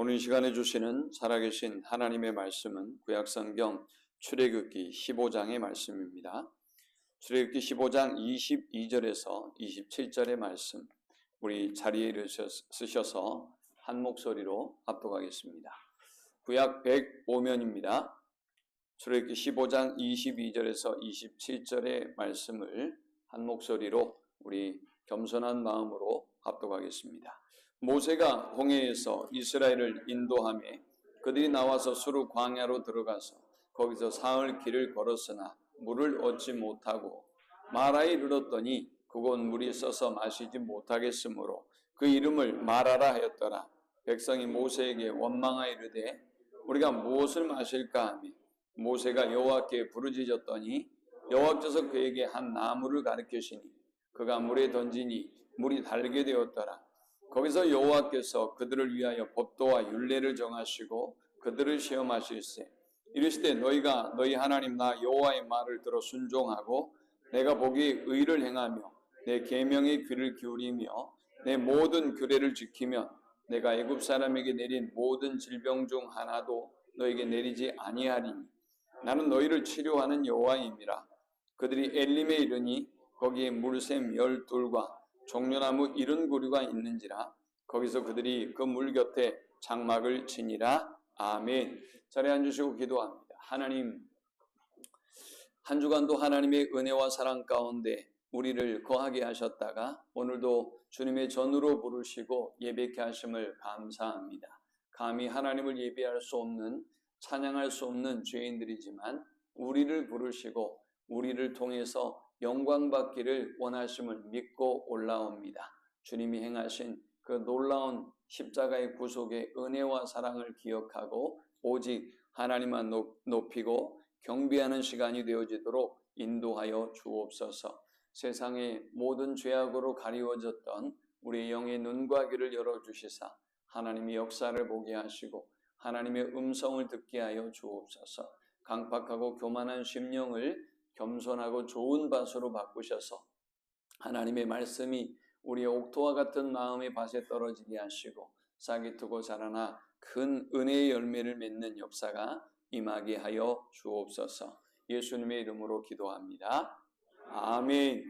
오늘 이 시간에 주시는 살아계신 하나님의 말씀은 구약성경 출애굽기 15장의 말씀입니다. 출애굽기 15장 22절에서 27절의 말씀, 우리 자리에 쓰셔서 한 목소리로 합독하겠습니다. 구약 105면입니다. 출애굽기 15장 22절에서 27절의 말씀을 한 목소리로 우리 겸손한 마음으로 합독하겠습니다. 모세가 홍해에서 이스라엘을 인도하며 그들이 나와서 수르 광야로 들어가서 거기서 사흘 길을 걸었으나 물을 얻지 못하고 마라에 이르렀더니 그곳 물이 써서 마시지 못하겠으므로 그 이름을 마라라 하였더라. 백성이 모세에게 원망하여 이르되 우리가 무엇을 마실까 하며 모세가 여호와께 부르짖었더니 여호와께서 그에게 한 나무를 가르치시니 그가 물에 던지니 물이 달게 되었더라. 거기서 여호와께서 그들을 위하여 법도와 율례를 정하시고 그들을 시험하실세 이르시되 너희가 너희 하나님 나 여호와의 말을 들어 순종하고 내가 보기에 의를 행하며 내 계명에 귀를 기울이며 내 모든 규례를 지키면 내가 애굽 사람에게 내린 모든 질병 중 하나도 너에게 내리지 아니하리니 나는 너희를 치료하는 여호와임이라. 그들이 엘림에 이르니 거기에 물샘 12과 종려나무 70그루가 있는지라. 거기서 그들이 그 물 곁에 장막을 치니라. 아멘. 자리에 앉으시고 기도합니다. 하나님, 한 주간도 하나님의 은혜와 사랑 가운데 우리를 거하게 하셨다가 오늘도 주님의 전으로 부르시고 예배케 하심을 감사합니다. 감히 하나님을 예배할 수 없는, 찬양할 수 없는 죄인들이지만 우리를 부르시고 우리를 통해서 영광 받기를 원하심을 믿고 올라옵니다. 주님이 행하신 그 놀라운 십자가의 구속의 은혜와 사랑을 기억하고 오직 하나님만 높이고 경배하는 시간이 되어지도록 인도하여 주옵소서. 세상의 모든 죄악으로 가리워졌던 우리의 영의 눈과 귀를 열어주시사 하나님의 역사를 보게 하시고 하나님의 음성을 듣게 하여 주옵소서. 강팍하고 교만한 심령을 겸손하고 좋은 밭으로 바꾸셔서 하나님의 말씀이 우리의 옥토와 같은 마음의 밭에 떨어지게 하시고 싹이 트고 자라나 큰 은혜의 열매를 맺는 역사가 임하게 하여 주옵소서. 예수님의 이름으로 기도합니다. 아멘.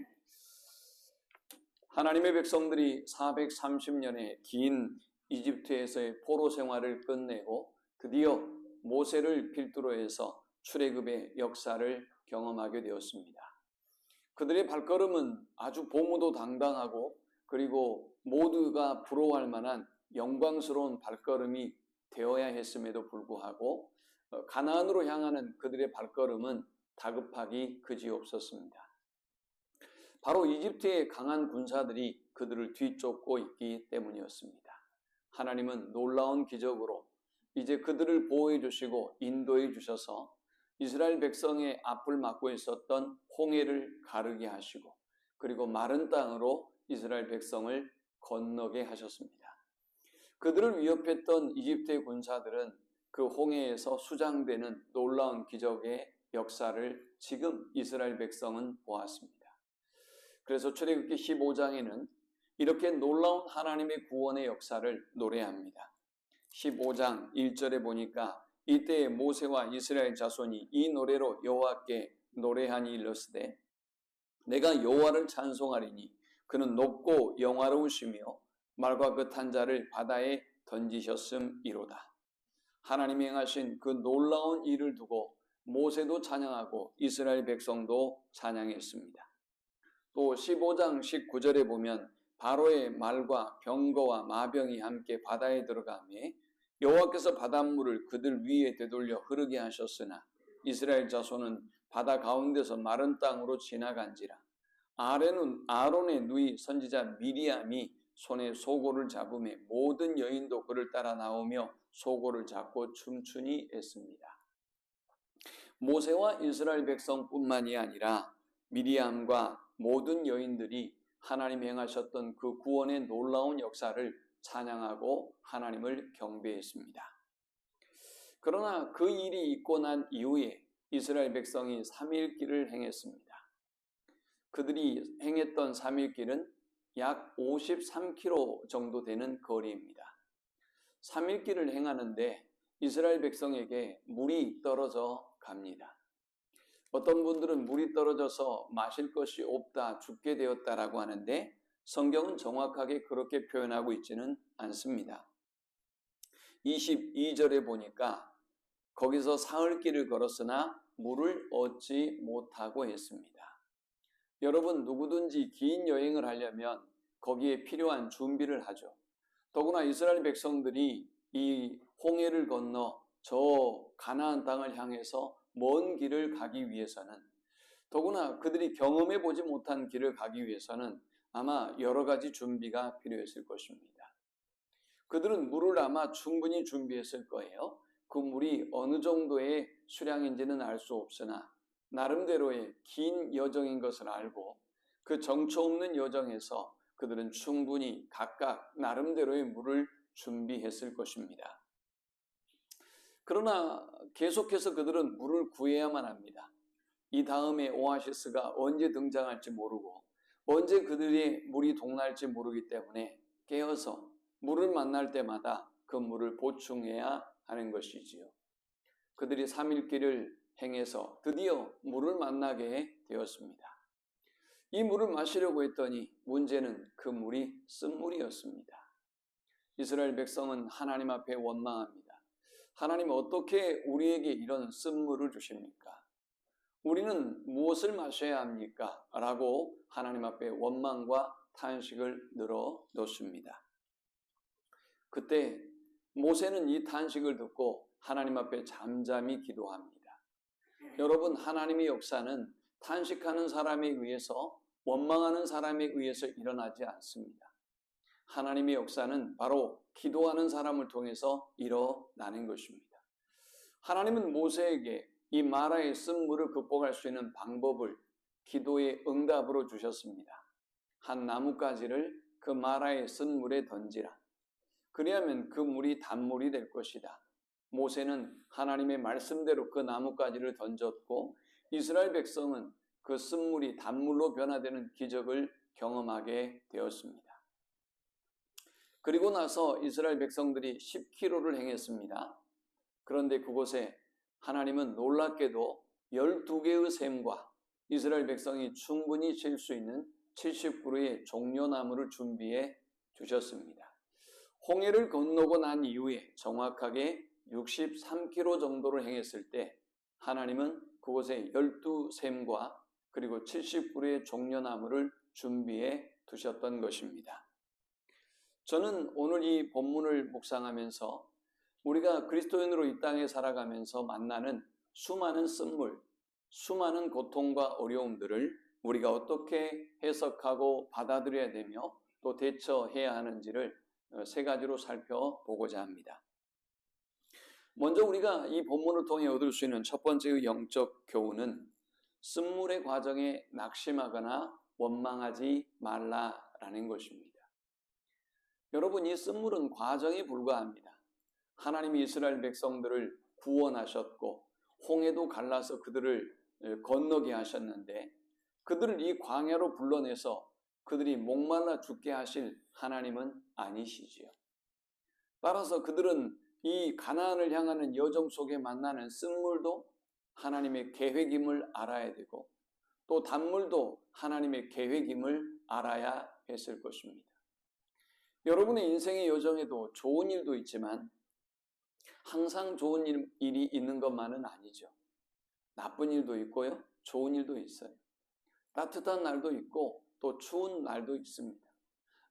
하나님의 백성들이 430년의 긴 이집트에서의 포로 생활을 끝내고 드디어 모세를 필두로 해서 출애굽의 역사를 경험하게 되었습니다. 그들의 발걸음은 아주 보무도당당하고 그리고 모두가 부러워할 만한 영광스러운 발걸음이 되어야 했음에도 불구하고 가나안으로 향하는 그들의 발걸음은 다급하기 그지없었습니다. 바로 이집트의 강한 군사들이 그들을 뒤쫓고 있기 때문이었습니다. 하나님은 놀라운 기적으로 이제 그들을 보호해 주시고 인도해 주셔서 이스라엘 백성의 앞을 막고 있었던 홍해를 가르게 하시고 그리고 마른 땅으로 이스라엘 백성을 건너게 하셨습니다. 그들을 위협했던 이집트의 군사들은 그 홍해에서 수장되는 놀라운 기적의 역사를 지금 이스라엘 백성은 보았습니다. 그래서 출애굽기 15장에는 이렇게 놀라운 하나님의 구원의 역사를 노래합니다. 15장 1절에 보니까 이때 모세와 이스라엘 자손이 이 노래로 여호와께 노래하니 이르시되 내가 여호와를 찬송하리니 그는 높고 영화로우시며 말과 그 탄 자를 바다에 던지셨음이로다. 하나님이 행하신 그 놀라운 일을 두고 모세도 찬양하고 이스라엘 백성도 찬양했습니다. 또 15장 19절에 보면 바로의 말과 병거와 마병이 함께 바다에 들어가며 여호와께서 바닷물을 그들 위에 되돌려 흐르게 하셨으나 이스라엘 자손은 바다 가운데서 마른 땅으로 지나간지라. 아론의 누이 선지자 미리암이 손에 소고를 잡으며 모든 여인도 그를 따라 나오며 소고를 잡고 춤추니 했습니다. 모세와 이스라엘 백성뿐만이 아니라 미리암과 모든 여인들이 하나님 행하셨던 그 구원의 놀라운 역사를 찬양하고 하나님을 경배했습니다. 그러나 그 일이 있고 난 이후에 이스라엘 백성이 3일길을 행했습니다. 그들이 행했던 3일길은 약 53km 정도 되는 거리입니다. 3일길을 행하는데 이스라엘 백성에게 물이 떨어져 갑니다. 어떤 분들은 물이 떨어져서 마실 것이 없다, 죽게 되었다라고 하는데 성경은 정확하게 그렇게 표현하고 있지는 않습니다. 22절에 보니까 거기서 사흘길을 걸었으나 물을 얻지 못하고 했습니다. 여러분, 누구든지 긴 여행을 하려면 거기에 필요한 준비를 하죠. 더구나 이스라엘 백성들이 이 홍해를 건너 저 가나안 땅을 향해서 먼 길을 가기 위해서는, 더구나 그들이 경험해 보지 못한 길을 가기 위해서는 아마 여러 가지 준비가 필요했을 것입니다. 그들은 물을 아마 충분히 준비했을 거예요. 그 물이 어느 정도의 수량인지는 알 수 없으나 나름대로의 긴 여정인 것을 알고 그 정처 없는 여정에서 그들은 충분히 각각 나름대로의 물을 준비했을 것입니다. 그러나 계속해서 그들은 물을 구해야만 합니다. 이 다음에 오아시스가 언제 등장할지 모르고 언제 그들의 물이 동날지 모르기 때문에 깨어서 물을 만날 때마다 그 물을 보충해야 하는 것이지요. 그들이 3일길을 행해서 드디어 물을 만나게 되었습니다. 이 물을 마시려고 했더니 문제는 그 물이 쓴물이었습니다. 이스라엘 백성은 하나님 앞에 원망합니다. 하나님, 어떻게 우리에게 이런 쓴물을 주십니까? 우리는 무엇을 마셔야 합니까? 라고 하나님 앞에 원망과 탄식을 늘어놓습니다. 그때 모세는 이 탄식을 듣고 하나님 앞에 잠잠히 기도합니다. 여러분, 하나님의 역사는 탄식하는 사람에 의해서, 원망하는 사람에 의해서 일어나지 않습니다. 하나님의 역사는 바로 기도하는 사람을 통해서 일어나는 것입니다. 하나님은 모세에게 이 마라의 쓴물을 극복할 수 있는 방법을 기도의 응답으로 주셨습니다. 한 나뭇가지를 그 마라의 쓴물에 던지라. 그리하면 그 물이 단물이 될 것이다. 모세는 하나님의 말씀대로 그 나뭇가지를 던졌고 이스라엘 백성은 그 쓴물이 단물로 변화되는 기적을 경험하게 되었습니다. 그리고 나서 이스라엘 백성들이 10km를 행했습니다. 그런데 그곳에 하나님은 놀랍게도 12개의 샘과 이스라엘 백성이 충분히 칠 수 있는 70그루의 종려나무를 준비해 주셨습니다. 홍해를 건너고 난 이후에 정확하게 63km 정도를 행했을 때 하나님은 그곳에 12샘과 그리고 70그루의 종려나무를 준비해 두셨던 것입니다. 저는 오늘 이 본문을 묵상하면서 우리가 그리스도인으로 이 땅에 살아가면서 만나는 수많은 쓴물, 수많은 고통과 어려움들을 우리가 어떻게 해석하고 받아들여야 되며 또 대처해야 하는지를 세 가지로 살펴보고자 합니다. 먼저 우리가 이 본문을 통해 얻을 수 있는 첫 번째의 영적 교훈은 쓴물의 과정에 낙심하거나 원망하지 말라라는 것입니다. 여러분, 이 쓴물은 과정에 불과합니다. 하나님이 이스라엘 백성들을 구원하셨고 홍해도 갈라서 그들을 건너게 하셨는데 그들을 이 광야로 불러내서 그들이 목말라 죽게 하실 하나님은 아니시지요. 따라서 그들은 이 가나안을 향하는 여정 속에 만나는 쓴물도 하나님의 계획임을 알아야 되고 또 단물도 하나님의 계획임을 알아야 했을 것입니다. 여러분의 인생의 여정에도 좋은 일도 있지만 항상 좋은 일이 있는 것만은 아니죠. 나쁜 일도 있고요, 좋은 일도 있어요. 따뜻한 날도 있고 또 추운 날도 있습니다.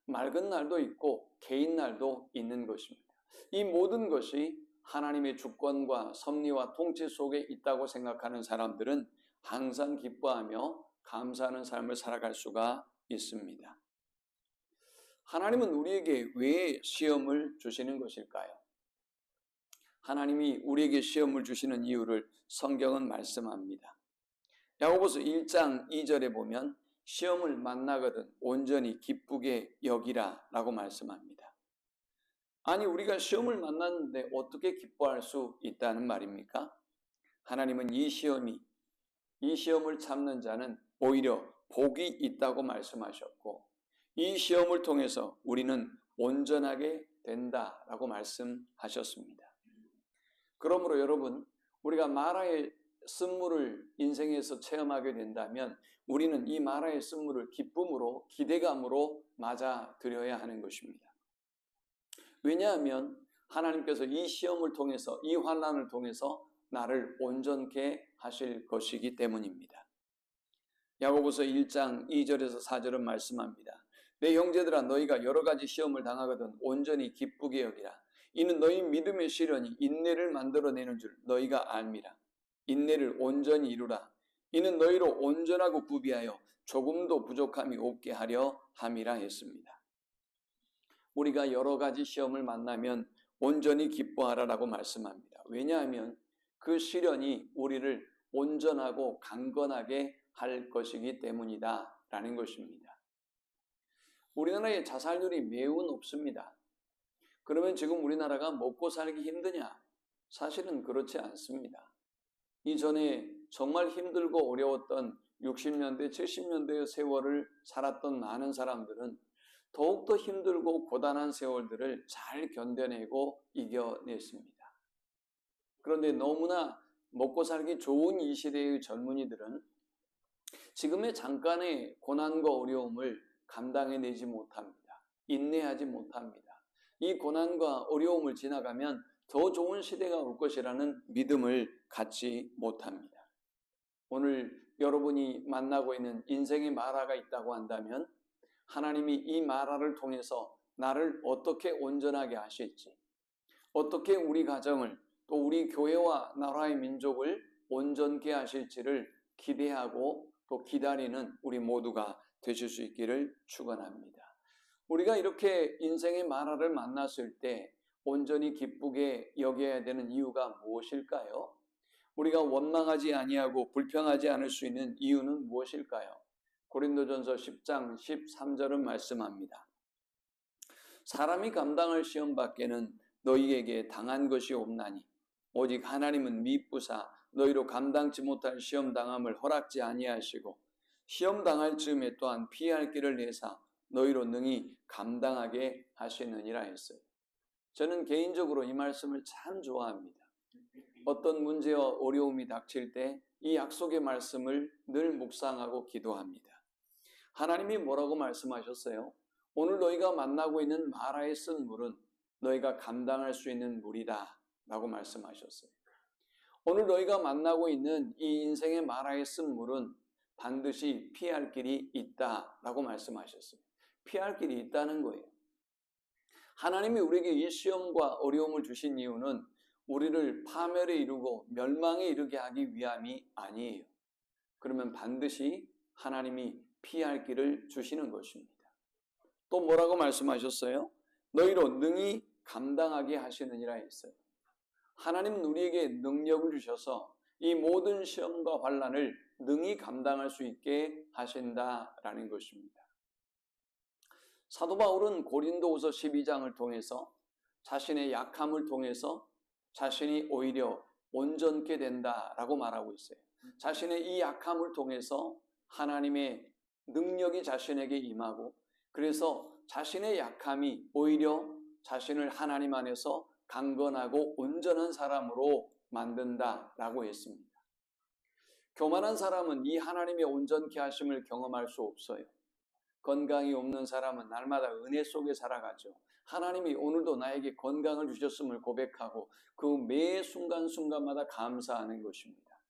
맑은 날도 있고 개인 날도 있는 것입니다. 이 모든 것이 하나님의 주권과 섭리와 통치 속에 있다고 생각하는 사람들은 항상 기뻐하며 감사하는 삶을 살아갈 수가 있습니다. 하나님은 우리에게 왜 시험을 주시는 것일까요? 하나님이 우리에게 시험을 주시는 이유를 성경은 말씀합니다. 야고보서 1장 2절에 보면 시험을 만나거든 온전히 기쁘게 여기라 라고 말씀합니다. 아니, 우리가 시험을 만났는데 어떻게 기뻐할 수 있다는 말입니까? 하나님은 이 시험을 참는 자는 오히려 복이 있다고 말씀하셨고 이 시험을 통해서 우리는 온전하게 된다라고 말씀하셨습니다. 그러므로 여러분, 우리가 마라의 쓴물을 인생에서 체험하게 된다면 우리는 이 마라의 쓴물을 기쁨으로, 기대감으로 맞아들여야 하는 것입니다. 왜냐하면 하나님께서 이 시험을 통해서, 이 환난을 통해서 나를 온전케 하실 것이기 때문입니다. 야고보서 1장 2절에서 4절은 말씀합니다. 내 형제들아, 너희가 여러 가지 시험을 당하거든 온전히 기쁘게 여기라. 이는 너희 믿음의 시련이 인내를 만들어내는 줄 너희가 알미라. 인내를 온전히 이루라. 이는 너희로 온전하고 구비하여 조금도 부족함이 없게 하려 함이라 했습니다. 우리가 여러 가지 시험을 만나면 온전히 기뻐하라라고 말씀합니다. 왜냐하면 그 시련이 우리를 온전하고 강건하게 할 것이기 때문이다 라는 것입니다. 우리나라의 자살률이 매우 높습니다. 그러면 지금 우리나라가 먹고 살기 힘드냐? 사실은 그렇지 않습니다. 이전에 정말 힘들고 어려웠던 60년대, 70년대의 세월을 살았던 많은 사람들은 더욱더 힘들고 고단한 세월들을 잘 견뎌내고 이겨냈습니다. 그런데 너무나 먹고 살기 좋은 이 시대의 젊은이들은 지금의 잠깐의 고난과 어려움을 감당해내지 못합니다. 인내하지 못합니다. 이 고난과 어려움을 지나가면 더 좋은 시대가 올 것이라는 믿음을 갖지 못합니다. 오늘 여러분이 만나고 있는 인생의 마라가 있다고 한다면 하나님이 이 마라를 통해서 나를 어떻게 온전하게 하실지, 어떻게 우리 가정을 또 우리 교회와 나라의 민족을 온전케 하실지를 기대하고 또 기다리는 우리 모두가 되실 수 있기를 축원합니다. 우리가 이렇게 인생의 마라를 만났을 때 온전히 기쁘게 여겨야 되는 이유가 무엇일까요? 우리가 원망하지 아니하고 불평하지 않을 수 있는 이유는 무엇일까요? 고린도전서 10장 13절은 말씀합니다. 사람이 감당할 시험 밖에는 너희에게 당한 것이 없나니 오직 하나님은 미쁘사 너희로 감당치 못할 시험 당함을 허락지 아니하시고 시험 당할 즈음에 또한 피할 길을 내사 너희로 능히 감당하게 하시느니라 했어요. 저는 개인적으로 이 말씀을 참 좋아합니다. 어떤 문제와 어려움이 닥칠 때 이 약속의 말씀을 늘 묵상하고 기도합니다. 하나님이 뭐라고 말씀하셨어요? 오늘 너희가 만나고 있는 마라의 쓴 물은 너희가 감당할 수 있는 물이다 라고 말씀하셨어요. 오늘 너희가 만나고 있는 이 인생의 마라의 쓴 물은 반드시 피할 길이 있다 라고 말씀하셨어요. 피할 길이 있다는 거예요. 하나님이 우리에게 이 시험과 어려움을 주신 이유는 우리를 파멸에 이르고 멸망에 이르게 하기 위함이 아니에요. 그러면 반드시 하나님이 피할 길을 주시는 것입니다. 또 뭐라고 말씀하셨어요? 너희로 능히 감당하게 하시느니라 했어요. 하나님은 우리에게 능력을 주셔서 이 모든 시험과 환난을 능히 감당할 수 있게 하신다라는 것입니다. 사도 바울은 고린도후서 12장을 통해서 자신의 약함을 통해서 자신이 오히려 온전케 된다라고 말하고 있어요. 자신의 이 약함을 통해서 하나님의 능력이 자신에게 임하고 그래서 자신의 약함이 오히려 자신을 하나님 안에서 강건하고 온전한 사람으로 만든다라고 했습니다. 교만한 사람은 이 하나님의 온전케 하심을 경험할 수 없어요. 건강이 없는 사람은 날마다 은혜 속에 살아가죠. 하나님이 오늘도 나에게 건강을 주셨음을 고백하고 그 매 순간순간마다 감사하는 것입니다.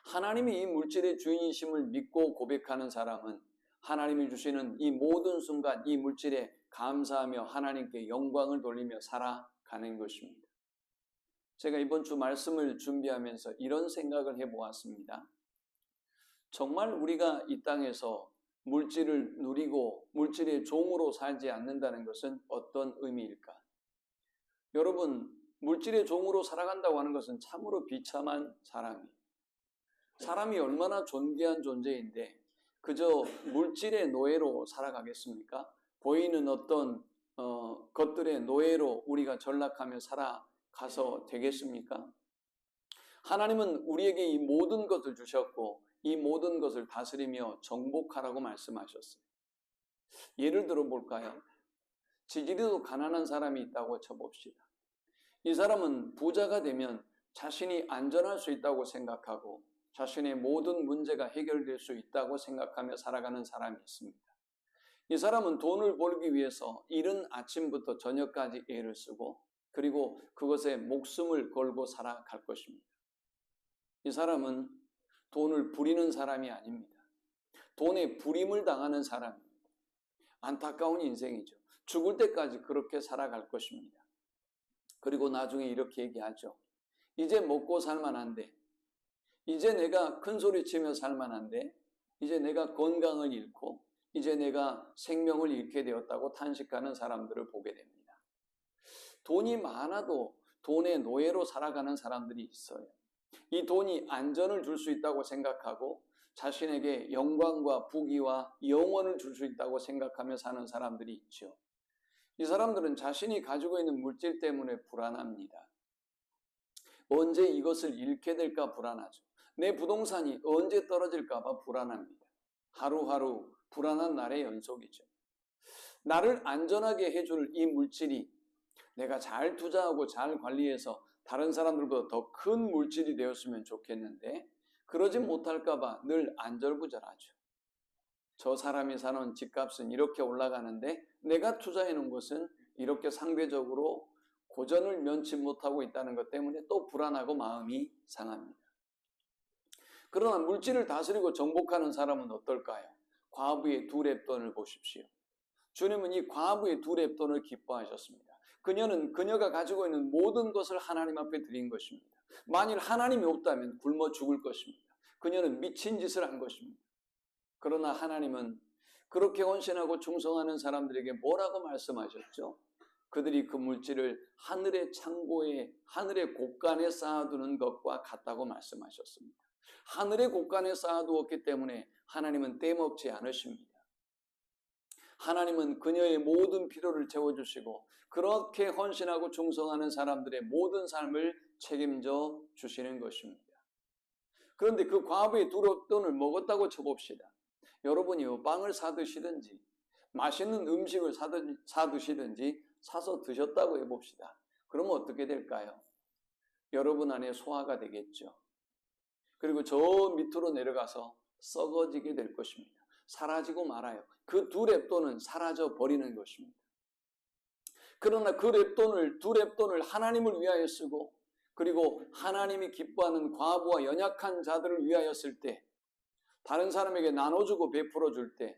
하나님이 이 물질의 주인이심을 믿고 고백하는 사람은 하나님이 주시는 이 모든 순간 이 물질에 감사하며 하나님께 영광을 돌리며 살아가는 것입니다. 제가 이번 주 말씀을 준비하면서 이런 생각을 해보았습니다. 정말 우리가 이 땅에서 물질을 누리고 물질의 종으로 살지 않는다는 것은 어떤 의미일까? 여러분, 물질의 종으로 살아간다고 하는 것은 참으로 비참한 사람이에요. 사람이 얼마나 존귀한 존재인데 그저 물질의 노예로 살아가겠습니까? 보이는 어떤 것들의 노예로 우리가 전락하며 살아가서 되겠습니까? 하나님은 우리에게 이 모든 것을 주셨고 이 모든 것을 다스리며 정복하라고 말씀하셨어요. 예를 들어 볼까요? 지지리도 가난한 사람이 있다고 쳐봅시다. 이 사람은 부자가 되면 자신이 안전할 수 있다고 생각하고 자신의 모든 문제가 해결될 수 있다고 생각하며 살아가는 사람이 있습니다. 이 사람은 돈을 벌기 위해서 이른 아침부터 저녁까지 애를 쓰고 그리고 그것에 목숨을 걸고 살아갈 것입니다. 이 사람은 돈을 부리는 사람이 아닙니다. 돈에 부림을 당하는 사람입니다. 안타까운 인생이죠. 죽을 때까지 그렇게 살아갈 것입니다. 그리고 나중에 이렇게 얘기하죠. 이제 먹고 살만한데, 이제 내가 큰 소리 치며 살만한데, 이제 내가 건강을 잃고 이제 내가 생명을 잃게 되었다고 탄식하는 사람들을 보게 됩니다. 돈이 많아도 돈의 노예로 살아가는 사람들이 있어요. 이 돈이 안전을 줄 수 있다고 생각하고 자신에게 영광과 부귀와 영원을 줄 수 있다고 생각하며 사는 사람들이 있죠. 이 사람들은 자신이 가지고 있는 물질 때문에 불안합니다. 언제 이것을 잃게 될까 불안하죠. 내 부동산이 언제 떨어질까 봐 불안합니다. 하루하루 불안한 날의 연속이죠. 나를 안전하게 해줄 이 물질이 내가 잘 투자하고 잘 관리해서 다른 사람들보다 더 큰 물질이 되었으면 좋겠는데 그러지 못할까 봐 늘 안절부절하죠. 저 사람이 사는 집값은 이렇게 올라가는데 내가 투자해 놓은 것은 이렇게 상대적으로 고전을 면치 못하고 있다는 것 때문에 또 불안하고 마음이 상합니다. 그러나 물질을 다스리고 정복하는 사람은 어떨까요? 과부의 두 렙돈을 보십시오. 주님은 이 과부의 두 렙돈을 기뻐하셨습니다. 그녀는 그녀가 가지고 있는 모든 것을 하나님 앞에 드린 것입니다. 만일 하나님이 없다면 굶어 죽을 것입니다. 그녀는 미친 짓을 한 것입니다. 그러나 하나님은 그렇게 헌신하고 충성하는 사람들에게 뭐라고 말씀하셨죠? 그들이 그 물질을 하늘의 창고에, 하늘의 곳간에 쌓아두는 것과 같다고 말씀하셨습니다. 하늘의 곳간에 쌓아두었기 때문에 하나님은 땜없지 않으십니다. 하나님은 그녀의 모든 필요를 채워주시고 그렇게 헌신하고 충성하는 사람들의 모든 삶을 책임져 주시는 것입니다. 그런데 그 과부의 두 렙돈을 먹었다고 쳐봅시다. 여러분이 빵을 사 드시든지 맛있는 음식을 사 드시든지 사서 드셨다고 해봅시다. 그러면 어떻게 될까요? 여러분 안에 소화가 되겠죠. 그리고 저 밑으로 내려가서 썩어지게 될 것입니다. 사라지고 말아요. 그 두 렙돈은 사라져 버리는 것입니다. 그러나 그 두 렙돈을 하나님을 위하여 쓰고 그리고 하나님이 기뻐하는 과부와 연약한 자들을 위하여 쓸 때 다른 사람에게 나눠주고 베풀어 줄 때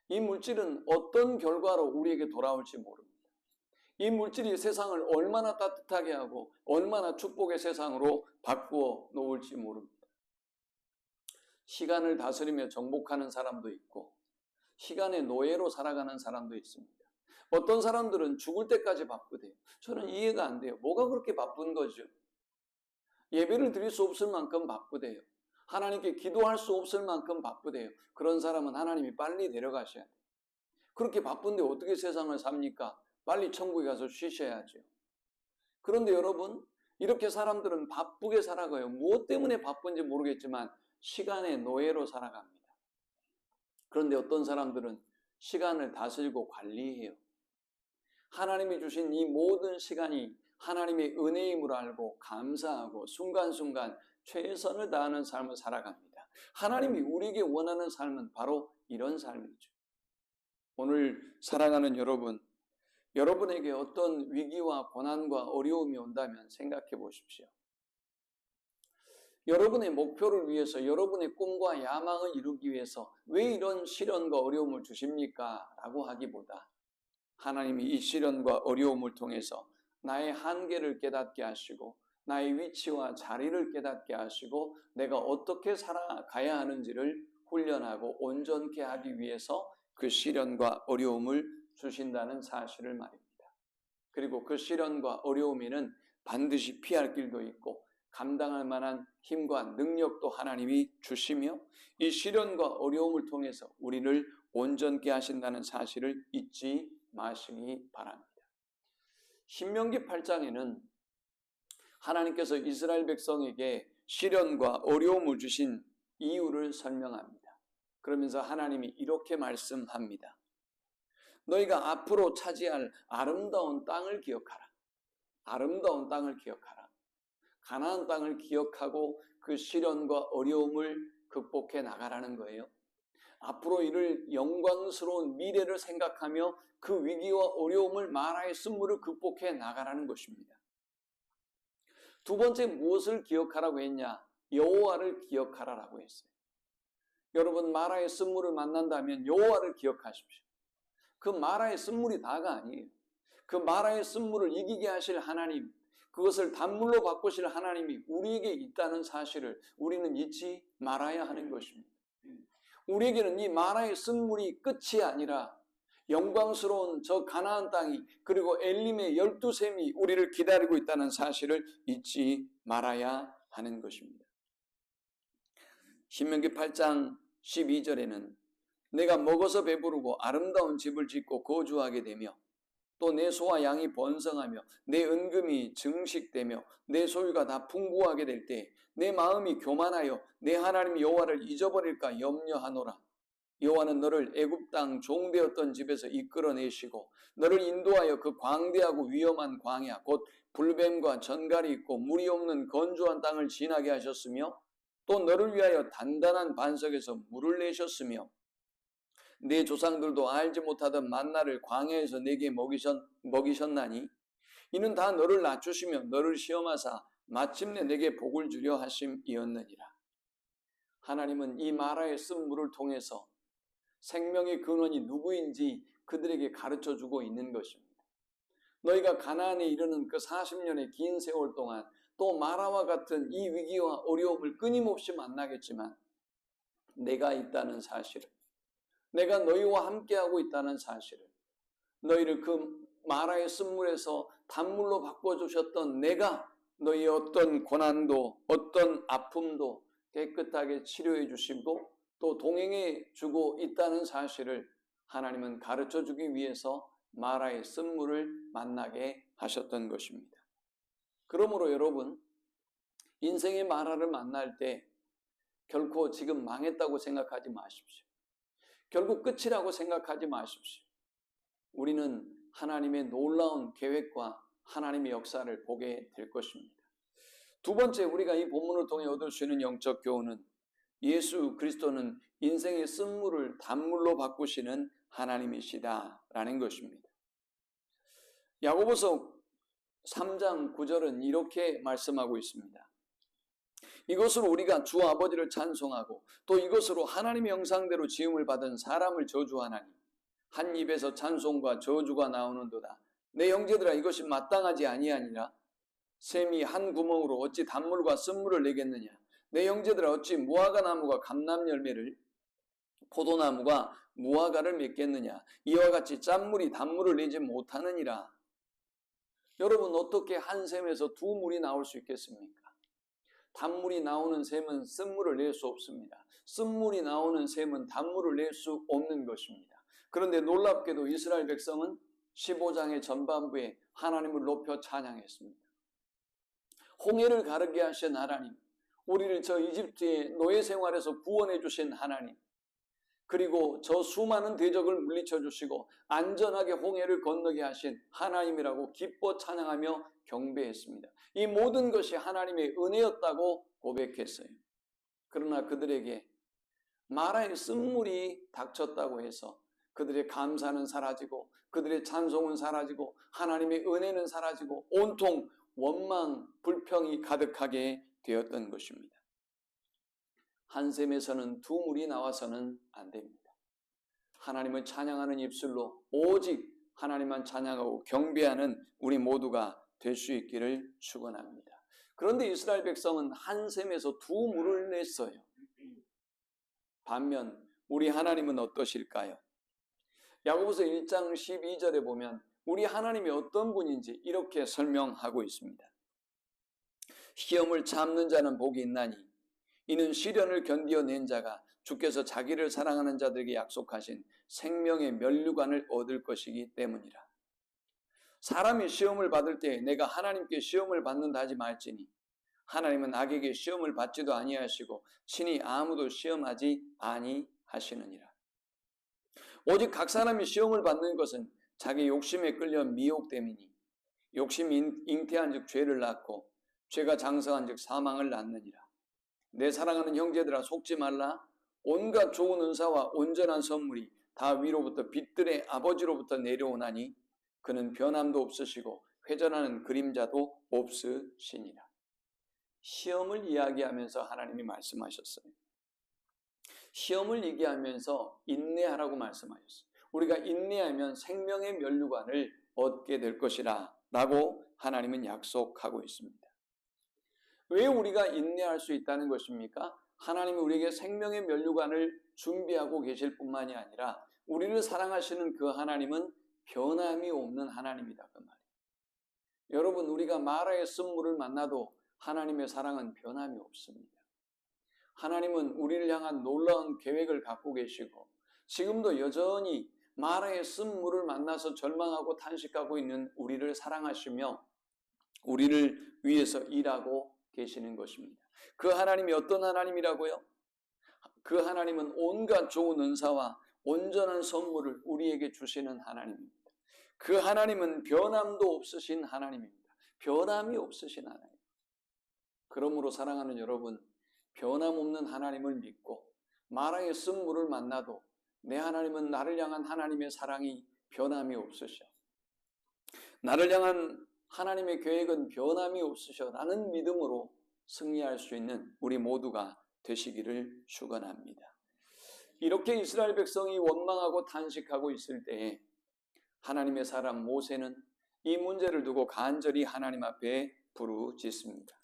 이 물질은 어떤 결과로 우리에게 돌아올지 모릅니다. 이 물질이 세상을 얼마나 따뜻하게 하고 얼마나 축복의 세상으로 바꾸어 놓을지 모릅니다. 시간을 다스리며 정복하는 사람도 있고 시간의 노예로 살아가는 사람도 있습니다. 어떤 사람들은 죽을 때까지 바쁘대요. 저는 이해가 안 돼요. 뭐가 그렇게 바쁜 거죠? 예배를 드릴 수 없을 만큼 바쁘대요. 하나님께 기도할 수 없을 만큼 바쁘대요. 그런 사람은 하나님이 빨리 데려가셔야 돼요. 그렇게 바쁜데 어떻게 세상을 삽니까? 빨리 천국에 가서 쉬셔야죠. 그런데 여러분, 이렇게 사람들은 바쁘게 살아가요. 무엇 때문에 바쁜지 모르겠지만 시간의 노예로 살아갑니다. 그런데 어떤 사람들은 시간을 다스리고 관리해요. 하나님이 주신 이 모든 시간이 하나님의 은혜임을 알고 감사하고 순간순간 최선을 다하는 삶을 살아갑니다. 하나님이 우리에게 원하는 삶은 바로 이런 삶이죠. 오늘 살아가는 여러분, 여러분에게 어떤 위기와 고난과 어려움이 온다면 생각해 보십시오. 여러분의 목표를 위해서, 여러분의 꿈과 야망을 이루기 위해서 왜 이런 시련과 어려움을 주십니까? 라고 하기보다 하나님이 이 시련과 어려움을 통해서 나의 한계를 깨닫게 하시고 나의 위치와 자리를 깨닫게 하시고 내가 어떻게 살아가야 하는지를 훈련하고 온전케 하기 위해서 그 시련과 어려움을 주신다는 사실을 말입니다. 그리고 그 시련과 어려움에는 반드시 피할 길도 있고 감당할 만한 힘과 능력도 하나님이 주시며 이 시련과 어려움을 통해서 우리를 온전케 하신다는 사실을 잊지 마시기 바랍니다. 신명기 8장에는 하나님께서 이스라엘 백성에게 시련과 어려움을 주신 이유를 설명합니다. 그러면서 하나님이 이렇게 말씀합니다. 너희가 앞으로 차지할 아름다운 땅을 기억하라. 아름다운 땅을 기억하라. 가나안 땅을 기억하고 그 시련과 어려움을 극복해 나가라는 거예요. 앞으로 이를 영광스러운 미래를 생각하며 그 위기와 어려움을 마라의 쓴물을 극복해 나가라는 것입니다. 두 번째 무엇을 기억하라고 했냐? 여호와를 기억하라라고 했어요. 여러분 마라의 쓴물을 만난다면 여호와를 기억하십시오. 그 마라의 쓴물이 다가 아니에요. 그 마라의 쓴물을 이기게 하실 하나님, 그것을 단물로 바꾸실 하나님이 우리에게 있다는 사실을 우리는 잊지 말아야 하는 것입니다. 우리에게는 이 마라의 쓴물이 끝이 아니라 영광스러운 저 가나안 땅이 그리고 엘림의 12샘이 우리를 기다리고 있다는 사실을 잊지 말아야 하는 것입니다. 신명기 8장 12절에는 내가 먹어서 배부르고 아름다운 집을 짓고 거주하게 되며 또 내 소와 양이 번성하며 내 은금이 증식되며 내 소유가 다 풍부하게 될 때 내 마음이 교만하여 내 하나님 여호와를 잊어버릴까 염려하노라. 여호와는 너를 애굽 땅 종되었던 집에서 이끌어내시고 너를 인도하여 그 광대하고 위험한 광야 곧 불뱀과 전갈이 있고 물이 없는 건조한 땅을 지나게 하셨으며 또 너를 위하여 단단한 반석에서 물을 내셨으며 내 조상들도 알지 못하던 만나를 광야에서 내게 먹이셨나니 이는 다 너를 낮추시며 너를 시험하사 마침내 내게 복을 주려 하심이었느니라. 하나님은 이 마라의 쓴물을 통해서 생명의 근원이 누구인지 그들에게 가르쳐주고 있는 것입니다. 너희가 가나안에 이르는 그 40년의 긴 세월 동안 또 마라와 같은 이 위기와 어려움을 끊임없이 만나겠지만 내가 있다는 사실을, 내가 너희와 함께하고 있다는 사실을, 너희를 그 마라의 쓴물에서 단물로 바꿔주셨던 내가 너희의 어떤 고난도 어떤 아픔도 깨끗하게 치료해 주시고 또 동행해 주고 있다는 사실을 하나님은 가르쳐 주기 위해서 마라의 쓴물을 만나게 하셨던 것입니다. 그러므로 여러분, 인생의 마라를 만날 때 결코 지금 망했다고 생각하지 마십시오. 결국 끝이라고 생각하지 마십시오. 우리는 하나님의 놀라운 계획과 하나님의 역사를 보게 될 것입니다. 두 번째, 우리가 이 본문을 통해 얻을 수 있는 영적 교훈은 예수 그리스도는 인생의 쓴물을 단물로 바꾸시는 하나님이시다라는 것입니다. 야고보서 3장 9절은 이렇게 말씀하고 있습니다. 이것으로 우리가 주 아버지를 찬송하고 또 이것으로 하나님의 형상대로 지음을 받은 사람을 저주하나니 한 입에서 찬송과 저주가 나오는도다. 내 형제들아 이것이 마땅하지 아니하니라. 샘이 한 구멍으로 어찌 단물과 쓴물을 내겠느냐. 내 형제들아 어찌 무화과 나무가 감람 열매를 포도나무가 무화과를 맺겠느냐. 이와 같이 짠물이 단물을 내지 못하느니라. 여러분, 어떻게 한 샘에서 두 물이 나올 수 있겠습니까? 단물이 나오는 샘은 쓴물을 낼 수 없습니다. 쓴물이 나오는 샘은 단물을 낼 수 없는 것입니다. 그런데 놀랍게도 이스라엘 백성은 15장의 전반부에 하나님을 높여 찬양했습니다. 홍해를 가르게 하신 하나님, 우리를 저 이집트의 노예 생활에서 구원해 주신 하나님, 그리고 저 수많은 대적을 물리쳐 주시고 안전하게 홍해를 건너게 하신 하나님이라고 기뻐 찬양하며 경배했습니다. 이 모든 것이 하나님의 은혜였다고 고백했어요. 그러나 그들에게 마라의 쓴물이 닥쳤다고 해서 그들의 감사는 사라지고 그들의 찬송은 사라지고 하나님의 은혜는 사라지고 온통 원망, 불평이 가득하게 되었던 것입니다. 한 샘에서는 두 물이 나와서는 안 됩니다. 하나님을 찬양하는 입술로 오직 하나님만 찬양하고 경배하는 우리 모두가 될 수 있기를 축원합니다. 그런데 이스라엘 백성은 한 샘에서 두 물을 냈어요. 반면 우리 하나님은 어떠실까요? 야고보서 1장 12절에 보면 우리 하나님이 어떤 분인지 이렇게 설명하고 있습니다. 시험을 참는 자는 복이 있나니 이는 시련을 견디어낸 자가 주께서 자기를 사랑하는 자들에게 약속하신 생명의 면류관을 얻을 것이기 때문이라. 사람이 시험을 받을 때 내가 하나님께 시험을 받는다 하지 말지니 하나님은 악에게 시험을 받지도 아니하시고 친히 아무도 시험하지 아니하시느니라. 오직 각 사람이 시험을 받는 것은 자기 욕심에 끌려 미혹됨이니 욕심이 잉태한 즉 죄를 낳고 죄가 장성한 즉 사망을 낳느니라. 내 사랑하는 형제들아 속지 말라. 온갖 좋은 은사와 온전한 선물이 다 위로부터 빛들의 아버지로부터 내려오나니 그는 변함도 없으시고 회전하는 그림자도 없으시니라. 시험을 이야기하면서 하나님이 말씀하셨어요. 시험을 얘기하면서 인내하라고 말씀하셨어요. 우리가 인내하면 생명의 면류관을 얻게 될 것이라 라고 하나님은 약속하고 있습니다. 왜 우리가 인내할 수 있다는 것입니까? 하나님이 우리에게 생명의 면류관을 준비하고 계실 뿐만이 아니라 우리를 사랑하시는 그 하나님은 변함이 없는 하나님이다 그 말이에요. 여러분, 우리가 마라의 쓴물을 만나도 하나님의 사랑은 변함이 없습니다. 하나님은 우리를 향한 놀라운 계획을 갖고 계시고 지금도 여전히 마라의 쓴물을 만나서 절망하고 탄식하고 있는 우리를 사랑하시며 우리를 위해서 일하고 계시는 것입니다. 그 하나님이 어떤 하나님이라고요? 그 하나님은 온갖 좋은 은사와 온전한 선물을 우리에게 주시는 하나님입니다. 그 하나님은 변함도 없으신 하나님입니다. 변함이 없으신 하나님. 그러므로 사랑하는 여러분, 변함없는 하나님을 믿고 마라의 쓴물을 만나도 내 하나님은 나를 향한 하나님의 사랑이 변함이 없으셔. 나를 향한 하나님의 계획은 변함이 없으셔 라는 믿음으로 승리할 수 있는 우리 모두가 되시기를 축원합니다. 이렇게 이스라엘 백성이 원망하고 탄식하고 있을 때에 하나님의 사람 모세는 이 문제를 두고 간절히 하나님 앞에 부르짖습니다.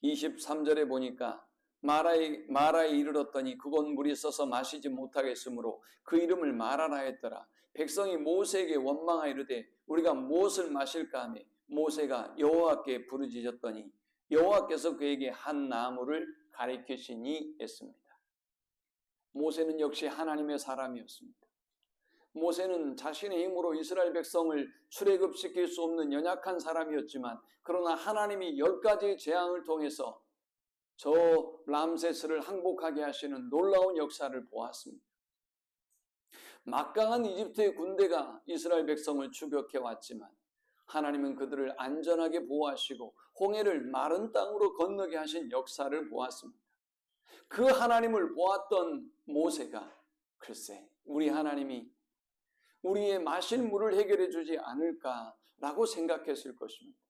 23절에 보니까 마라에 이르렀더니 그곳 물이 써서 마시지 못하겠으므로 그 이름을 마라라 했더라. 백성이 모세에게 원망하여 이르되 우리가 무엇을 마실까 하며 모세가 여호와께 부르짖었더니 여호와께서 그에게 한 나무를 가리키시니 했습니다. 모세는 역시 하나님의 사람이었습니다. 모세는 자신의 힘으로 이스라엘 백성을 출애굽시킬 수 없는 연약한 사람이었지만 그러나 하나님이 10가지 재앙을 통해서 저 람세스를 항복하게 하시는 놀라운 역사를 보았습니다. 막강한 이집트의 군대가 이스라엘 백성을 추격해 왔지만 하나님은 그들을 안전하게 보호하시고 홍해를 마른 땅으로 건너게 하신 역사를 보았습니다. 그 하나님을 보았던 모세가 글쎄 우리 하나님이 우리의 마실 물을 해결해 주지 않을까라고 생각했을 것입니다.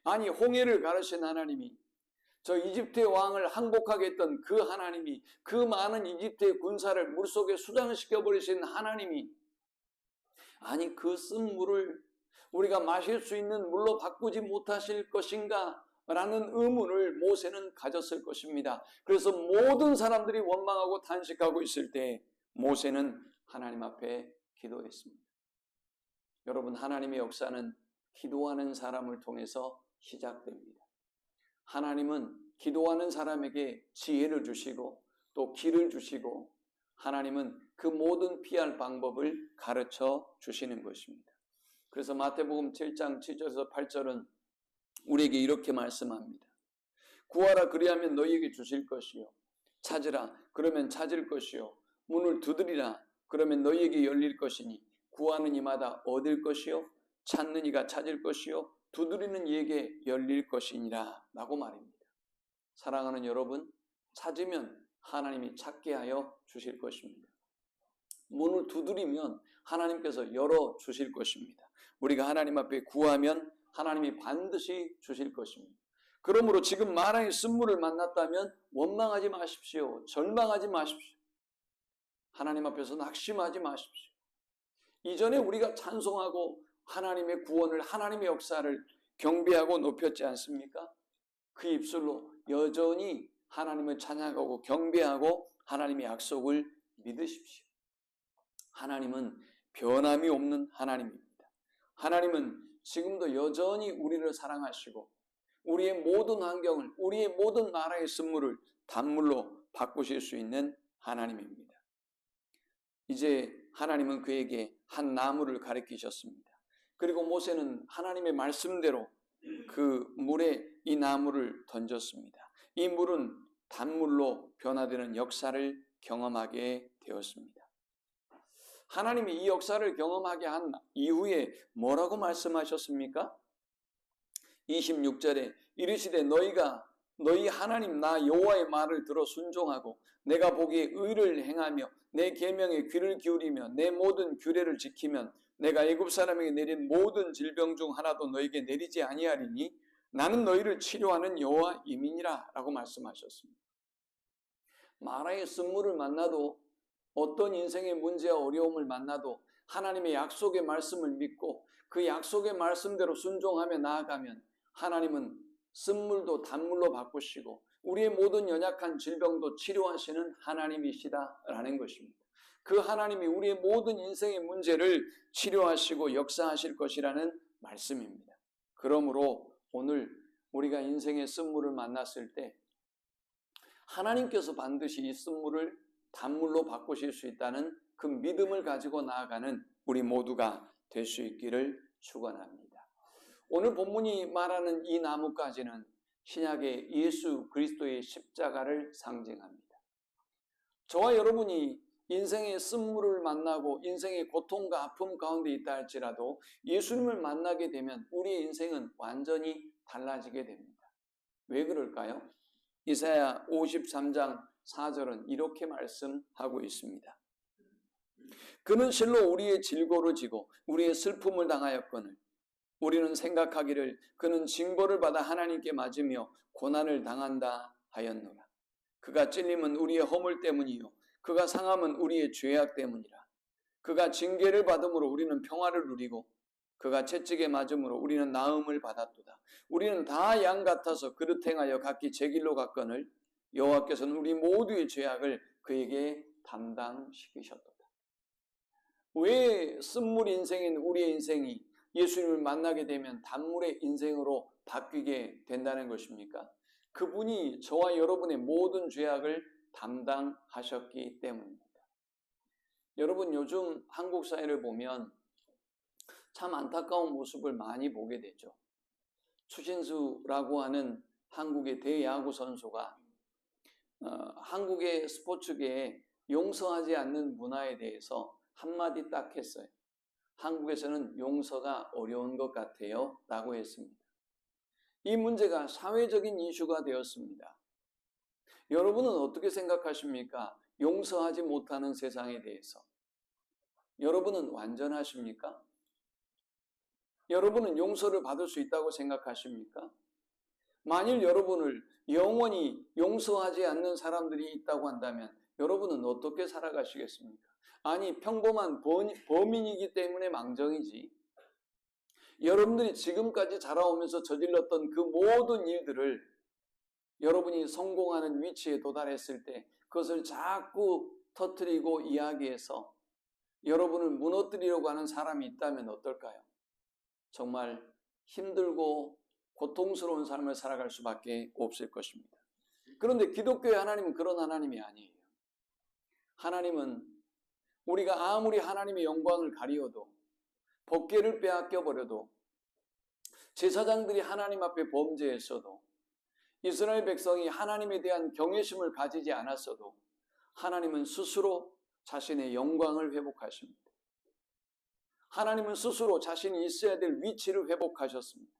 아니 홍해를 가르신 하나님이 저 이집트의 왕을 항복하게 했던 그 하나님이 그 많은 이집트의 군사를 물속에 수장시켜 버리신 하나님이 아니 그 쓴 물을 우리가 마실 수 있는 물로 바꾸지 못하실 것인가? 라는 의문을 모세는 가졌을 것입니다. 그래서 모든 사람들이 원망하고 탄식하고 있을 때 모세는 하나님 앞에 기도했습니다. 여러분, 하나님의 역사는 기도하는 사람을 통해서 시작됩니다. 하나님은 기도하는 사람에게 지혜를 주시고 또 길을 주시고 하나님은 그 모든 피할 방법을 가르쳐 주시는 것입니다. 그래서 마태복음 7장 7절에서 8절은 우리에게 이렇게 말씀합니다. 구하라 그리하면 너희에게 주실 것이요 찾으라 그러면 찾을 것이요 문을 두드리라 그러면 너희에게 열릴 것이니 구하는 이마다 얻을 것이요 찾는 이가 찾을 것이요 두드리는 이에게 열릴 것이니라 라고 말입니다. 사랑하는 여러분, 찾으면 하나님이 찾게 하여 주실 것입니다. 문을 두드리면 하나님께서 열어 주실 것입니다. 우리가 하나님 앞에 구하면 하나님이 반드시 주실 것입니다. 그러므로 지금 마라의 쓴물을 만났다면 원망하지 마십시오. 절망하지 마십시오. 하나님 앞에서 낙심하지 마십시오. 이전에 우리가 찬송하고 하나님의 구원을 하나님의 역사를 경배하고 높였지 않습니까? 그 입술로 여전히 하나님을 찬양하고 경배하고 하나님의 약속을 믿으십시오. 하나님은 변함이 없는 하나님입니다. 하나님은 지금도 여전히 우리를 사랑하시고 우리의 모든 환경을 우리의 모든 나라의 쓴물을 단물로 바꾸실 수 있는 하나님입니다. 이제 하나님은 그에게 한 나무를 가리키셨습니다. 그리고 모세는 하나님의 말씀대로 그 물에 이 나무를 던졌습니다. 이 물은 단물로 변화되는 역사를 경험하게 되었습니다. 하나님이 이 역사를 경험하게 한 이후에 뭐라고 말씀하셨습니까? 26절에 이르시되 너희 하나님 나 여호와의 말을 들어 순종하고 내가 보기에 의를 행하며 내 계명에 귀를 기울이며 내 모든 규례를 지키면 내가 애굽 사람에게 내린 모든 질병 중 하나도 너에게 내리지 아니하리니 나는 너희를 치료하는 여호와 이민이라 라고 말씀하셨습니다. 마라의 쓴물을 만나도 어떤 인생의 문제와 어려움을 만나도 하나님의 약속의 말씀을 믿고 그 약속의 말씀대로 순종하며 나아가면 하나님은 쓴물도 단물로 바꾸시고 우리의 모든 연약한 질병도 치료하시는 하나님이시다라는 것입니다. 그 하나님이 우리의 모든 인생의 문제를 치료하시고 역사하실 것이라는 말씀입니다. 그러므로 오늘 우리가 인생의 쓴물을 만났을 때 하나님께서 반드시 이 쓴물을 단물로 바꾸실 수 있다는 그 믿음을 가지고 나아가는 우리 모두가 될 수 있기를 축원합니다. 오늘 본문이 말하는 이 나뭇가지는 신약의 예수 그리스도의 십자가를 상징합니다. 저와 여러분이 인생의 쓴물을 만나고 인생의 고통과 아픔 가운데 있다 할지라도 예수님을 만나게 되면 우리의 인생은 완전히 달라지게 됩니다. 왜 그럴까요? 이사야 53장 4절은 이렇게 말씀하고 있습니다. 그는 실로 우리의 질고를 지고 우리의 슬픔을 당하였거늘 우리는 생각하기를 그는 징벌을 받아 하나님께 맞으며 고난을 당한다 하였노라. 그가 찔림은 우리의 허물 때문이요 그가 상함은 우리의 죄악 때문이라. 그가 징계를 받음으로 우리는 평화를 누리고 그가 채찍에 맞음으로 우리는 나음을 받았도다. 우리는 다 양 같아서 그릇 행하여 각기 제 길로 갔거늘 여호와께서는 우리 모두의 죄악을 그에게 담당시키셨도다. 왜 쓴물 인생인 우리의 인생이 예수님을 만나게 되면 단물의 인생으로 바뀌게 된다는 것입니까? 그분이 저와 여러분의 모든 죄악을 담당하셨기 때문입니다. 여러분 요즘 한국 사회를 보면 참 안타까운 모습을 많이 보게 되죠. 추신수라고 하는 한국의 대야구 선수가 한국의 스포츠계에 용서하지 않는 문화에 대해서 한마디 딱 했어요. 한국에서는 용서가 어려운 것 같아요 라고 했습니다. 이 문제가 사회적인 이슈가 되었습니다. 여러분은 어떻게 생각하십니까? 용서하지 못하는 세상에 대해서 여러분은 완전하십니까? 여러분은 용서를 받을 수 있다고 생각하십니까? 만일 여러분을 영원히 용서하지 않는 사람들이 있다고 한다면 여러분은 어떻게 살아가시겠습니까? 아니 평범한 범인이기 때문에 망정이지 여러분들이 지금까지 자라오면서 저질렀던 그 모든 일들을 여러분이 성공하는 위치에 도달했을 때 그것을 자꾸 터뜨리고 이야기해서 여러분을 무너뜨리려고 하는 사람이 있다면 어떨까요? 정말 힘들고 고통스러운 삶을 살아갈 수밖에 없을 것입니다. 그런데 기독교의 하나님은 그런 하나님이 아니에요. 하나님은 우리가 아무리 하나님의 영광을 가리워도 법궤를 빼앗겨 버려도 제사장들이 하나님 앞에 범죄했어도 이스라엘 백성이 하나님에 대한 경외심을 가지지 않았어도 하나님은 스스로 자신의 영광을 회복하십니다. 하나님은 스스로 자신이 있어야 될 위치를 회복하셨습니다.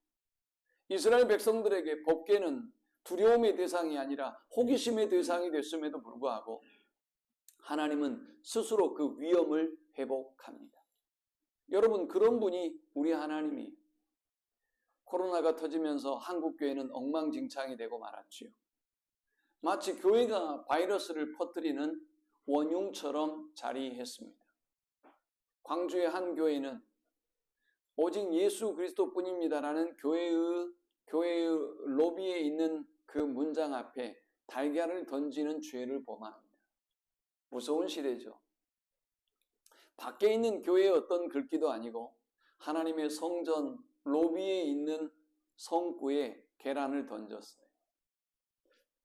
이스라엘 백성들에게 법궤는 두려움의 대상이 아니라 호기심의 대상이 됐음에도 불구하고 하나님은 스스로 그 위엄을 회복합니다. 여러분 그런 분이 우리 하나님이 코로나가 터지면서 한국교회는 엉망진창이 되고 말았지요. 마치 교회가 바이러스를 퍼뜨리는 원흉처럼 자리했습니다. 광주의 한 교회는 오직 예수 그리스도뿐입니다라는 교회의 로비에 있는 그 문장 앞에 달걀을 던지는 죄를 범합니다. 무서운 시대죠. 밖에 있는 교회의 어떤 글귀도 아니고 하나님의 성전 로비에 있는 성구에 계란을 던졌어요.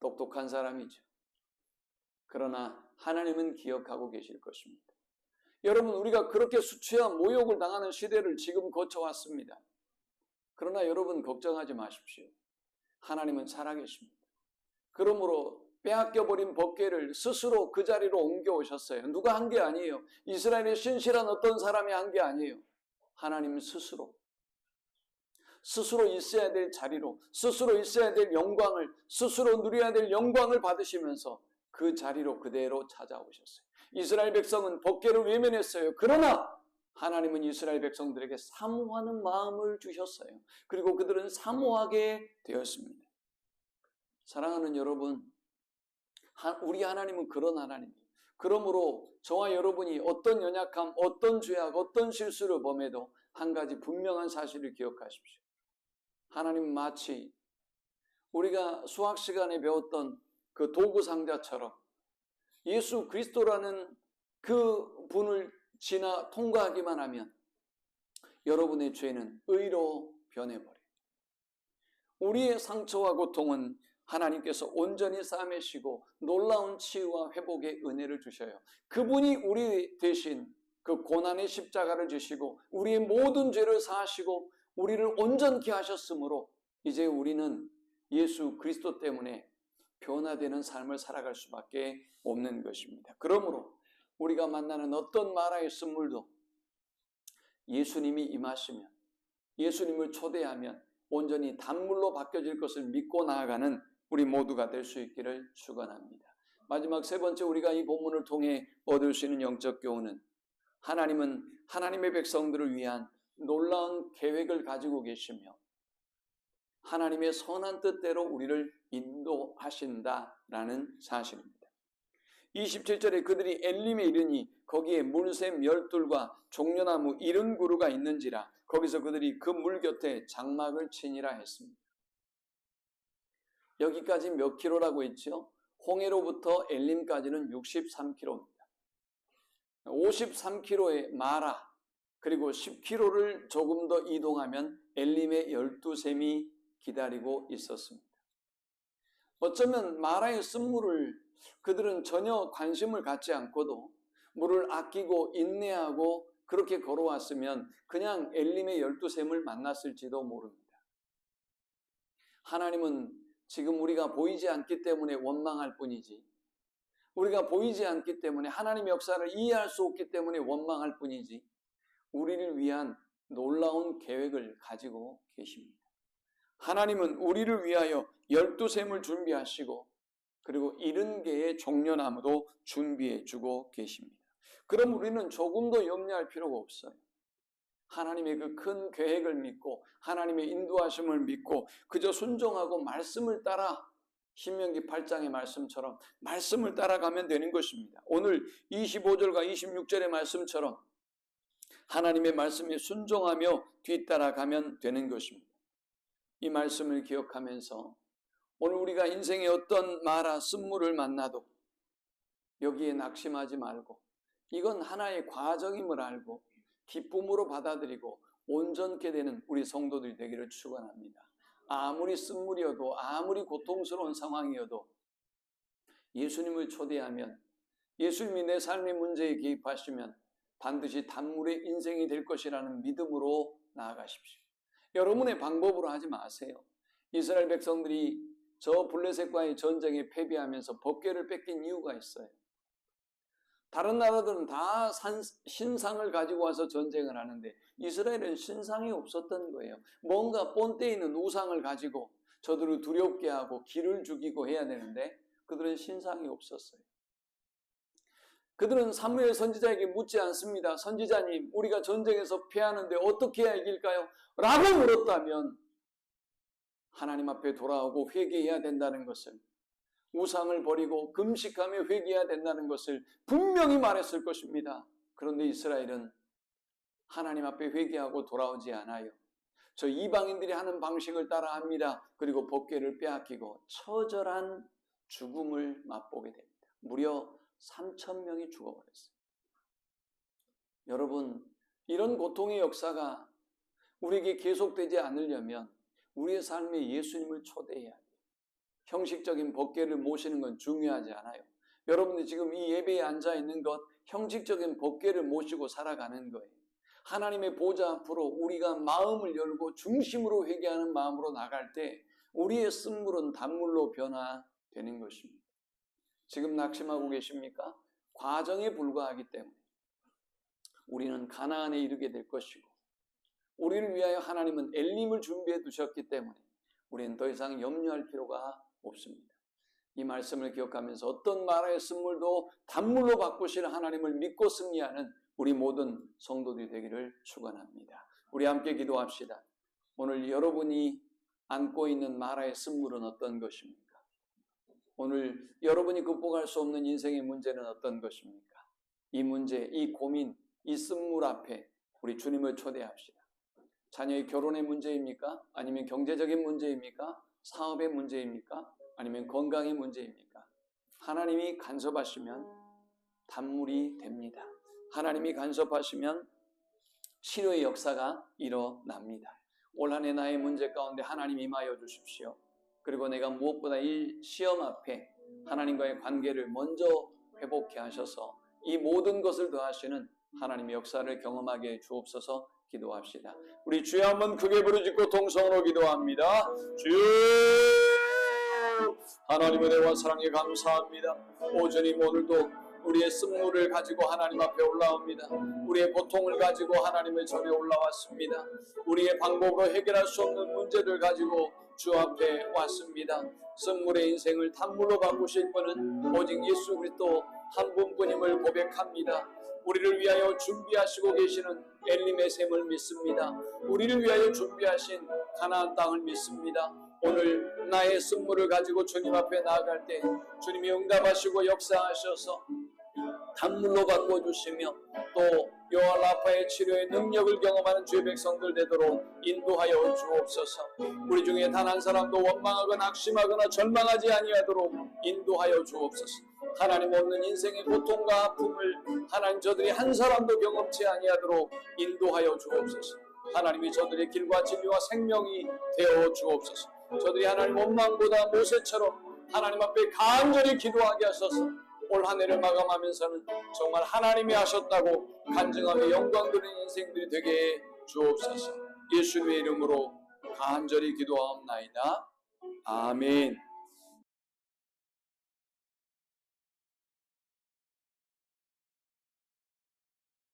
똑똑한 사람이죠. 그러나 하나님은 기억하고 계실 것입니다. 여러분 우리가 그렇게 수치와 모욕을 당하는 시대를 지금 거쳐왔습니다. 그러나 여러분 걱정하지 마십시오. 하나님은 살아계십니다. 그러므로 빼앗겨버린 법궤를 스스로 그 자리로 옮겨오셨어요. 누가 한 게 아니에요. 이스라엘의 신실한 어떤 사람이 한 게 아니에요. 하나님 스스로 있어야 될 자리로, 스스로 있어야 될 영광을, 스스로 누려야 될 영광을 받으시면서 그 자리로 그대로 찾아오셨어요. 이스라엘 백성은 법궤를 외면했어요. 그러나 하나님은 이스라엘 백성들에게 사모하는 마음을 주셨어요. 그리고 그들은 사모하게 되었습니다. 사랑하는 여러분, 우리 하나님은 그런 하나님이에요. 그러므로 저와 여러분이 어떤 연약함, 어떤 죄악, 어떤 실수를 범해도 한 가지 분명한 사실을 기억하십시오. 하나님은 마치 우리가 수학 시간에 배웠던 그 도구 상자처럼 예수 그리스도라는 그 분을 지나 통과하기만 하면 여러분의 죄는 의로 변해버려요. 우리의 상처와 고통은 하나님께서 온전히 싸매시고 놀라운 치유와 회복의 은혜를 주셔요. 그분이 우리 대신 그 고난의 십자가를 지시고 우리의 모든 죄를 사하시고 우리를 온전케 하셨으므로 이제 우리는 예수 그리스도 때문에 변화되는 삶을 살아갈 수밖에 없는 것입니다. 그러므로 우리가 만나는 어떤 마라의 쓴물도 예수님이 임하시면, 예수님을 초대하면 온전히 단물로 바뀌어질 것을 믿고 나아가는 우리 모두가 될 수 있기를 축원합니다. 마지막 세 번째, 우리가 이 본문을 통해 얻을 수 있는 영적 교훈은 하나님은 하나님의 백성들을 위한 놀라운 계획을 가지고 계시며 하나님의 선한 뜻대로 우리를 인도하신다라는 사실입니다. 27절에 그들이 엘림에 이르니 거기에 물샘 12과 종려나무 70그루가 있는지라 거기서 그들이 그 물 곁에 장막을 치니라 했습니다. 여기까지 몇 킬로라고 했죠? 홍해로부터 엘림까지는 63km입니다. 53km의 마라 그리고 10km를 조금 더 이동하면 엘림의 12샘이 기다리고 있었습니다. 어쩌면 마라의 쓴물을 그들은 전혀 관심을 갖지 않고도 물을 아끼고 인내하고 그렇게 걸어왔으면 그냥 엘림의 12샘을 만났을지도 모릅니다. 하나님은 지금 우리가 보이지 않기 때문에 원망할 뿐이지, 우리가 보이지 않기 때문에 하나님의 역사를 이해할 수 없기 때문에 원망할 뿐이지 우리를 위한 놀라운 계획을 가지고 계십니다. 하나님은 우리를 위하여 12샘을 준비하시고 그리고 70개의 종려나무도 준비해 주고 계십니다. 그럼 우리는 조금도 염려할 필요가 없어요. 하나님의 그 큰 계획을 믿고 하나님의 인도하심을 믿고 그저 순종하고 말씀을 따라 신명기 8장의 말씀처럼 말씀을 따라가면 되는 것입니다. 오늘 25절과 26절의 말씀처럼 하나님의 말씀에 순종하며 뒤따라가면 되는 것입니다. 이 말씀을 기억하면서 오늘 우리가 인생의 어떤 마라 쓴물을 만나도 여기에 낙심하지 말고 이건 하나의 과정임을 알고 기쁨으로 받아들이고 온전케 되는 우리 성도들이 되기를 축원합니다. 아무리 쓴물이어도 아무리 고통스러운 상황이어도 예수님을 초대하면 예수님이 내 삶의 문제에 개입하시면 반드시 단물의 인생이 될 것이라는 믿음으로 나아가십시오. 여러분의 방법으로 하지 마세요. 이스라엘 백성들이 저 블레셋과의 전쟁에 패배하면서 법궤를 뺏긴 이유가 있어요. 다른 나라들은 다 신상을 가지고 와서 전쟁을 하는데 이스라엘은 신상이 없었던 거예요. 뭔가 본때 있는 우상을 가지고 저들을 두렵게 하고 기를 죽이고 해야 되는데 그들은 신상이 없었어요. 그들은 사무엘 선지자에게 묻지 않습니다. 선지자님, 우리가 전쟁에서 패하는데 어떻게 해야 이길까요? 라고 물었다면 하나님 앞에 돌아오고 회개해야 된다는 것을, 우상을 버리고 금식하며 회개해야 된다는 것을 분명히 말했을 것입니다. 그런데 이스라엘은 하나님 앞에 회개하고 돌아오지 않아요. 저 이방인들이 하는 방식을 따라합니다. 그리고 법궤를 빼앗기고 처절한 죽음을 맛보게 됩니다. 무려 3,000명이 죽어버렸어요. 여러분, 이런 고통의 역사가 우리에게 계속되지 않으려면 우리의 삶에 예수님을 초대해야 돼요. 형식적인 법궤를 모시는 건 중요하지 않아요. 여러분들이 지금 이 예배에 앉아 있는 것 형식적인 법궤를 모시고 살아가는 거예요. 하나님의 보좌 앞으로 우리가 마음을 열고 중심으로 회개하는 마음으로 나갈 때 우리의 쓴물은 단물로 변화되는 것입니다. 지금 낙심하고 계십니까? 과정에 불과하기 때문에 우리는 가나안에 이르게 될 것이고, 우리를 위하여 하나님은 엘림을 준비해 두셨기 때문에 우리는 더 이상 염려할 필요가 없습니다. 이 말씀을 기억하면서 어떤 마라의 쓴물도 단물로 바꾸실 하나님을 믿고 승리하는 우리 모든 성도들이 되기를 축원합니다. 우리 함께 기도합시다. 오늘 여러분이 안고 있는 마라의 쓴물은 어떤 것입니까? 오늘 여러분이 극복할 수 없는 인생의 문제는 어떤 것입니까? 이 문제, 이 고민, 이 쓴물 앞에 우리 주님을 초대합시다. 자녀의 결혼의 문제입니까? 아니면 경제적인 문제입니까? 사업의 문제입니까? 아니면 건강의 문제입니까? 하나님이 간섭하시면 단물이 됩니다. 하나님이 간섭하시면 치료의 역사가 일어납니다. 올 한 해 나의 문제 가운데 하나님 임하여 주십시오. 그리고 내가 무엇보다 이 시험 앞에 하나님과의 관계를 먼저 회복해 하셔서 이 모든 것을 더하시는 하나님의 역사를 경험하게 주옵소서. 기도합시다. 우리 주여 한번 크게 부르짖고 동성으로 기도합니다. 주여, 하나님의 은혜와 사랑에 감사합니다. 오 주님, 오늘도 우리의 쓴물을 가지고 하나님 앞에 올라옵니다. 우리의 고통을 가지고 하나님의 전에 올라왔습니다. 우리의 방법으로 해결할 수 없는 문제들 가지고 주 앞에 왔습니다. 쓴물의 인생을 단물로 바꾸실 분은 오직 예수 그리스도 한 분뿐임을 고백합니다. 우리를 위하여 준비하시고 계시는 엘림의 샘을 믿습니다. 우리를 위하여 준비하신 가나안 땅을 믿습니다. 오늘 나의 쓴물을 가지고 주님 앞에 나아갈 때 주님이 응답하시고 역사하셔서 단물로 바꿔주시며 또 요한 라파의 치료의 능력을 경험하는 주의 백성들 되도록 인도하여 주옵소서. 우리 중에 단 한 사람도 원망하거나 낙심하거나 절망하지 아니하도록 인도하여 주옵소서. 하나님 없는 인생의 고통과 아픔을 하나님 저들이 한 사람도 경험치 아니하도록 인도하여 주옵소서. 하나님이 저들의 길과 진리와 생명이 되어 주옵소서. 저들이 하나님 원망보다 모세처럼 하나님 앞에 간절히 기도하게 하소서. 올 한 해를 마감하면서는 정말 하나님이 하셨다고 간증하며 영광 드리는 인생들이 되게 주옵소서. 예수님의 이름으로 간절히 기도하옵나이다. 아멘.